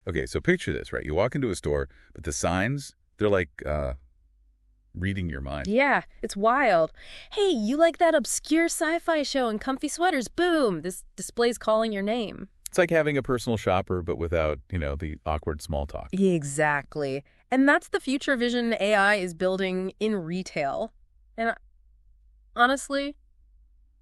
Okay, so picture this, right? You walk into a store, but the signs, they're like reading your mind. Yeah, it's wild. Hey, you like that obscure sci-fi show and comfy sweaters? Boom! This display's calling your name. It's like having a personal shopper, but without, the awkward small talk. Exactly. And that's the future vision AI is building in retail. And honestly,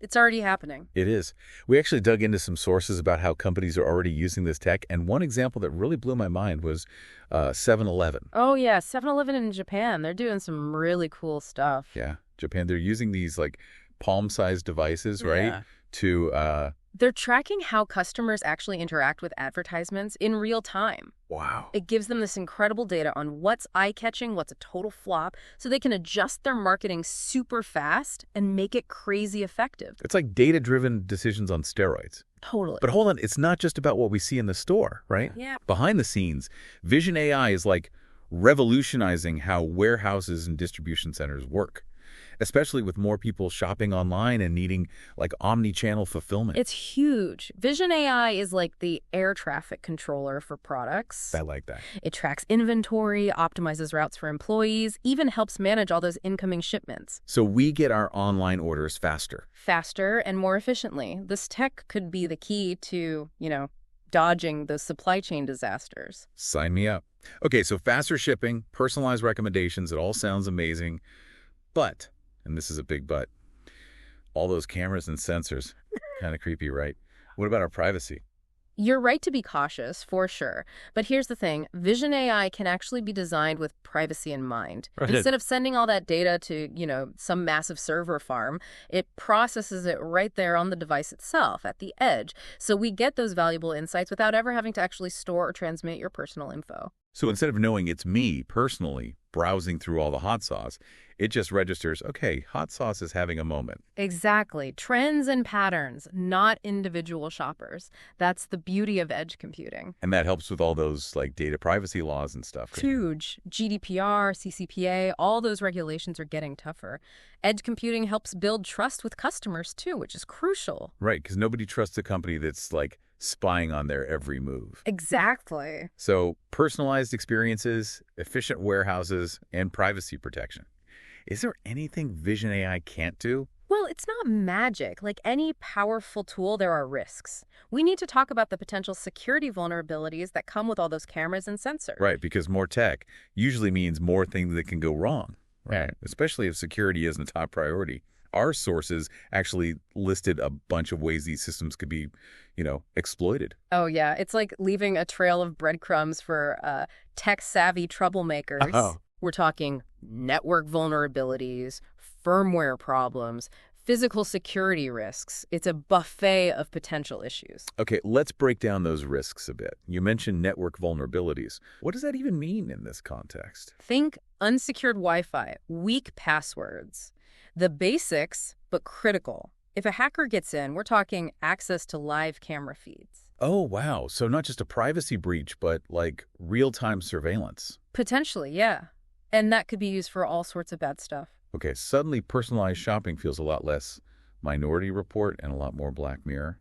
it's already happening. It is. We actually dug into some sources about how companies are already using this tech, and one example that really blew my mind was 7-Eleven. Oh yeah, 7-Eleven in Japan, they're doing some really cool stuff. Yeah, Japan. They're using these like palm-sized devices, right, Yeah. to They're tracking how customers actually interact with advertisements in real time. wow. It gives them this incredible data on what's eye-catching, what's a total flop, so they can adjust their marketing super fast and make it crazy effective. It's like data-driven decisions on steroids. Totally. But hold on, it's not just about what we see in the store, right? Yeah. Behind the scenes, Vision AI is like revolutionizing how warehouses and distribution centers work, especially with more people shopping online and needing like omni-channel fulfillment. It's huge. Vision AI is like the air traffic controller for products. I like that. It tracks inventory, optimizes routes for employees, even helps manage all those incoming shipments. So we get our online orders faster. Faster and more efficiently. This tech could be the key to, dodging the supply chain disasters. Sign me up. Okay, so faster shipping, personalized recommendations, it all sounds amazing. But, and this is a big but, all those cameras and sensors, kind of creepy, right? What about our privacy? You're right to be cautious, for sure. But here's the thing. Vision AI can actually be designed with privacy in mind. Right. Instead of sending all that data to, some massive server farm, it processes it right there on the device itself, at the edge. So we get those valuable insights without ever having to actually store or transmit your personal info. So instead of knowing it's me personally browsing through all the hot sauce, it just registers, okay, hot sauce is having a moment. Exactly. Trends and patterns, not individual shoppers. That's the beauty of edge computing. And that helps with all those like data privacy laws and stuff. It's huge. GDPR, CCPA, all those regulations are getting tougher. Edge computing helps build trust with customers too, which is crucial. Right, because nobody trusts a company that's like spying on their every move. Exactly. So personalized experiences, efficient warehouses, and privacy protection. Is there anything Vision AI can't do? Well, it's not magic. Like any powerful tool, there are risks. We need to talk about the potential security vulnerabilities that come with all those cameras and sensors. Right, because more tech usually means more things that can go wrong. Right. Especially if security isn't a top priority. Our sources actually listed a bunch of ways these systems could be, exploited. Oh, yeah. It's like leaving a trail of breadcrumbs for tech-savvy troublemakers. Oh. We're talking network vulnerabilities, firmware problems, physical security risks. It's a buffet of potential issues. Okay, let's break down those risks a bit. You mentioned network vulnerabilities. What does that even mean in this context? Think unsecured Wi-Fi, weak passwords. The basics, but critical. If a hacker gets in, we're talking access to live camera feeds. Oh, wow. So not just a privacy breach, but like real-time surveillance. Potentially, yeah. And that could be used for all sorts of bad stuff. Okay, suddenly personalized shopping feels a lot less Minority Report and a lot more Black Mirror.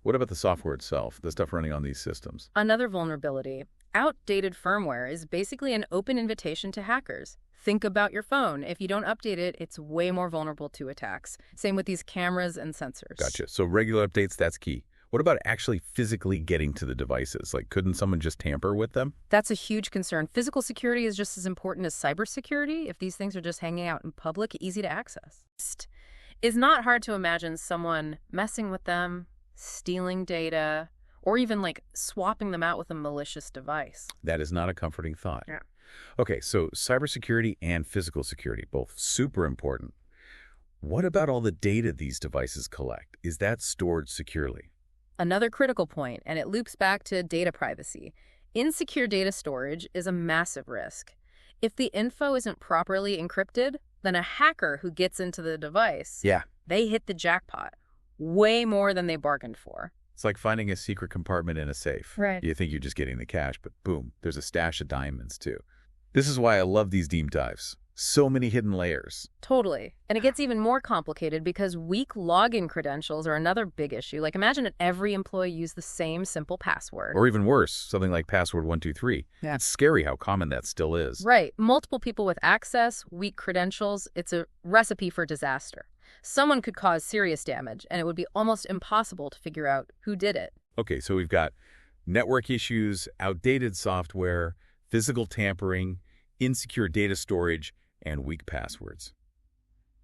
What about the software itself, the stuff running on these systems? Another vulnerability. Outdated firmware is basically an open invitation to hackers. Think about your phone. If you don't update it, it's way more vulnerable to attacks. Same with these cameras and sensors. Gotcha. So regular updates, that's key. What about actually physically getting to the devices? Like, couldn't someone just tamper with them? That's a huge concern. Physical security is just as important as cybersecurity. If these things are just hanging out in public, easy to access. It's not hard to imagine someone messing with them, stealing data, or even like swapping them out with a malicious device. That is not a comforting thought. Yeah. Okay, so cybersecurity and physical security, both super important. What about all the data these devices collect? Is that stored securely? Another critical point, and it loops back to data privacy. Insecure data storage is a massive risk. If the info isn't properly encrypted, then a hacker who gets into the device, they hit the jackpot. Way more than they bargained for. It's like finding a secret compartment in a safe. Right. You think you're just getting the cash, but boom, there's a stash of diamonds too. This is why I love these deep dives. So many hidden layers. Totally. And it gets even more complicated because weak login credentials are another big issue. Like imagine that every employee used the same simple password. Or even worse, something like password 123. Yeah. It's scary how common that still is. Right. Multiple people with access, weak credentials, it's a recipe for disaster. Someone could cause serious damage, and it would be almost impossible to figure out who did it. Okay, so we've got network issues, outdated software, physical tampering, insecure data storage, and weak passwords.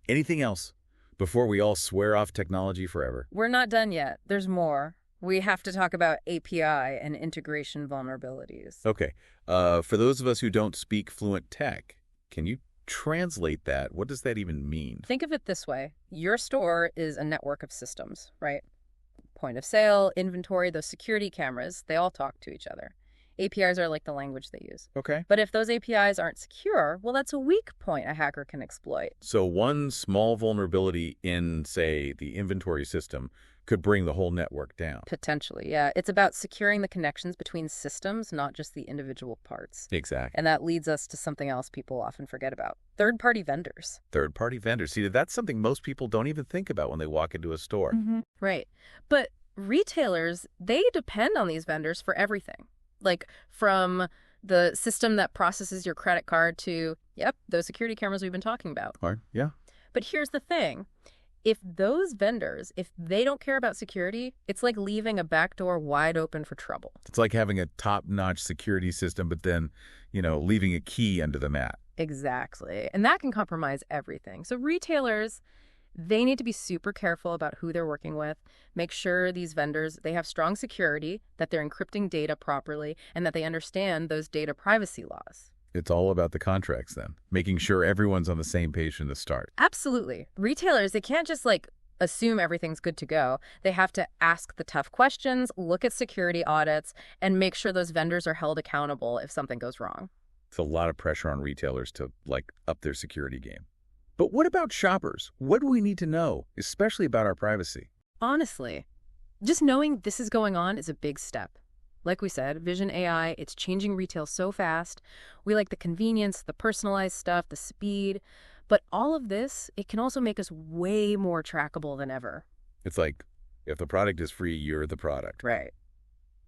Anything else before we all swear off technology forever? We're not done yet. There's more. We have to talk about API and integration vulnerabilities. Okay, for those of us who don't speak fluent tech, can you translate that? What does that even mean? Think of it this way. Your store is a network of systems, right? Point of sale, inventory, those security cameras, they all talk to each other. APIs are like the language they use. Okay. But if those APIs aren't secure, well, that's a weak point a hacker can exploit. So one small vulnerability in, say, the inventory system could bring the whole network down. Potentially, yeah. It's about securing the connections between systems, not just the individual parts. Exactly. And that leads us to something else people often forget about. Third-party vendors. Third-party vendors. See, that's something most people don't even think about when they walk into a store. Right. But retailers, they depend on these vendors for everything. Like from the system that processes your credit card to, yep, those security cameras we've been talking about. Right. Yeah. But here's the thing. If those vendors, if they don't care about security, it's like leaving a back door wide open for trouble. It's like having a top-notch security system, but then, leaving a key under the mat. Exactly. And that can compromise everything. So retailers, they need to be super careful about who they're working with, make sure these vendors, they have strong security, that they're encrypting data properly, and that they understand those data privacy laws. It's all about the contracts then, making sure everyone's on the same page from the start. Absolutely. Retailers, they can't just assume everything's good to go. They have to ask the tough questions, look at security audits, and make sure those vendors are held accountable if something goes wrong. It's a lot of pressure on retailers to, up their security game. But what about shoppers? What do we need to know, especially about our privacy? Honestly, just knowing this is going on is a big step. Like we said, Vision AI, it's changing retail so fast. We like the convenience, the personalized stuff, the speed. But all of this, it can also make us way more trackable than ever. It's like, if the product is free, you're the product. Right.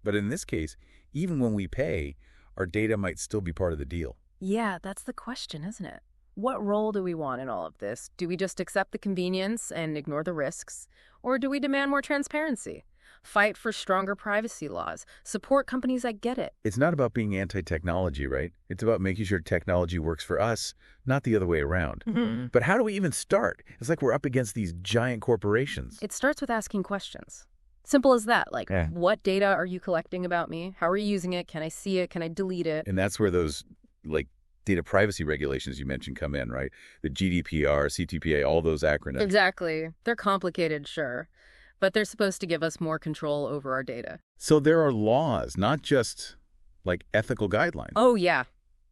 But in this case, even when we pay, our data might still be part of the deal. Yeah, that's the question, isn't it? What role do we want in all of this? Do we just accept the convenience and ignore the risks? Or do we demand more transparency? Fight for stronger privacy laws? Support companies that get it? It's not about being anti-technology, right? It's about making sure technology works for us, not the other way around. But how do we even start? It's like we're up against these giant corporations. It starts with asking questions. Simple as that. What data are you collecting about me? How are you using it? Can I see it? Can I delete it? And that's where those, data privacy regulations you mentioned come in, right? The GDPR, CTPA, all those acronyms. Exactly. They're complicated, sure. But they're supposed to give us more control over our data. So there are laws, not just, ethical guidelines. Oh, yeah.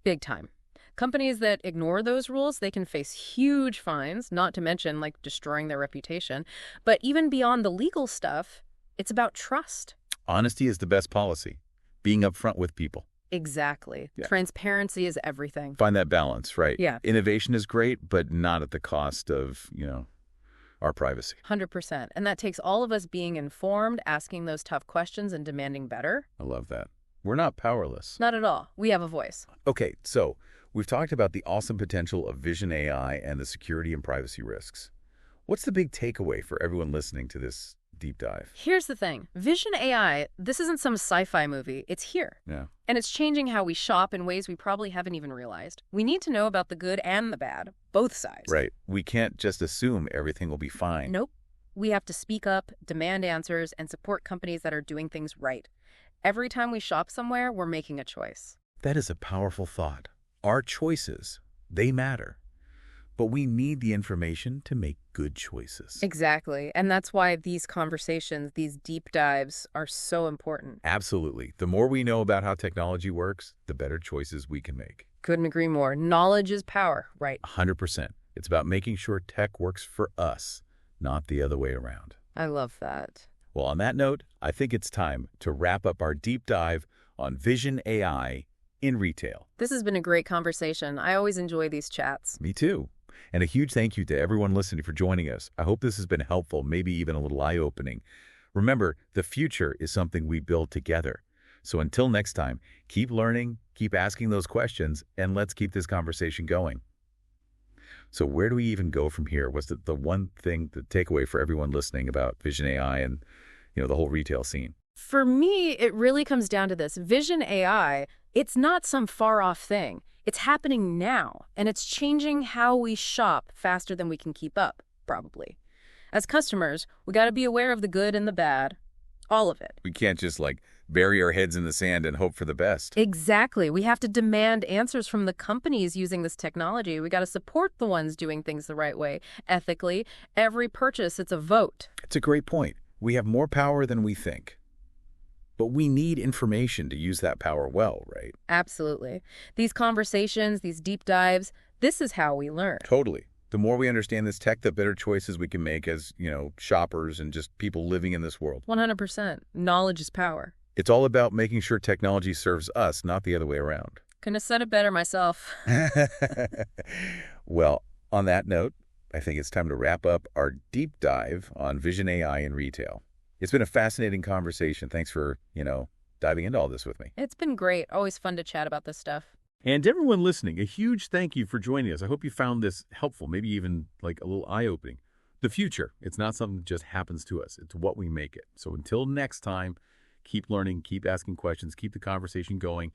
Big time. Companies that ignore those rules, they can face huge fines, not to mention, destroying their reputation. But even beyond the legal stuff, it's about trust. Honesty is the best policy. Being upfront with people. Exactly. Yeah. Transparency is everything. Find that balance, right? Yeah. Innovation is great, but not at the cost of, our privacy. 100%. And that takes all of us being informed, asking those tough questions, and demanding better. I love that. We're not powerless. Not at all. We have a voice. Okay, so we've talked about the awesome potential of Vision AI and the security and privacy risks. What's the big takeaway for everyone listening to this deep dive? Here's the thing. Vision AI, this isn't some sci-fi movie. It's here. Yeah. And it's changing how we shop in ways we probably haven't even realized. We need to know about the good and the bad, both sides. Right. We can't just assume everything will be fine. Nope. We have to speak up, demand answers, and support companies that are doing things right. Every time we shop somewhere, we're making a choice. That is a powerful thought. Our choices, they matter. But we need the information to make good choices. Exactly. And that's why these conversations, these deep dives, are so important. Absolutely. The more we know about how technology works, the better choices we can make. Couldn't agree more. Knowledge is power, right? 100%. It's about making sure tech works for us, not the other way around. I love that. Well, on that note, I think it's time to wrap up our deep dive on Vision AI, in retail. This has been a great conversation. I always enjoy these chats. Me too. And a huge thank you to everyone listening for joining us. I hope this has been helpful, maybe even a little eye-opening. Remember, the future is something we build together. So until next time, keep learning, keep asking those questions, and let's keep this conversation going. So where do we even go from here? What's the one thing, the takeaway for everyone listening about Vision AI and, the whole retail scene? For me, it really comes down to this. Vision AI, it's not some far-off thing. It's happening now, and it's changing how we shop faster than we can keep up, probably. As customers, we got to be aware of the good and the bad, all of it. We can't just bury our heads in the sand and hope for the best. Exactly. We have to demand answers from the companies using this technology. We got to support the ones doing things the right way, ethically. Every purchase, it's a vote. It's a great point. We have more power than we think. But we need information to use that power well, right? Absolutely. These conversations, these deep dives, this is how we learn. Totally. The more we understand this tech, the better choices we can make as, shoppers and just people living in this world. 100%. Knowledge is power. It's all about making sure technology serves us, not the other way around. Couldn't have said it better myself. Well, on that note, I think it's time to wrap up our deep dive on Vision AI in retail. It's been a fascinating conversation. Thanks for, diving into all this with me. It's been great. Always fun to chat about this stuff. And everyone listening, a huge thank you for joining us. I hope you found this helpful, maybe even a little eye-opening. The future, it's not something that just happens to us. It's what we make it. So until next time, keep learning, keep asking questions, keep the conversation going.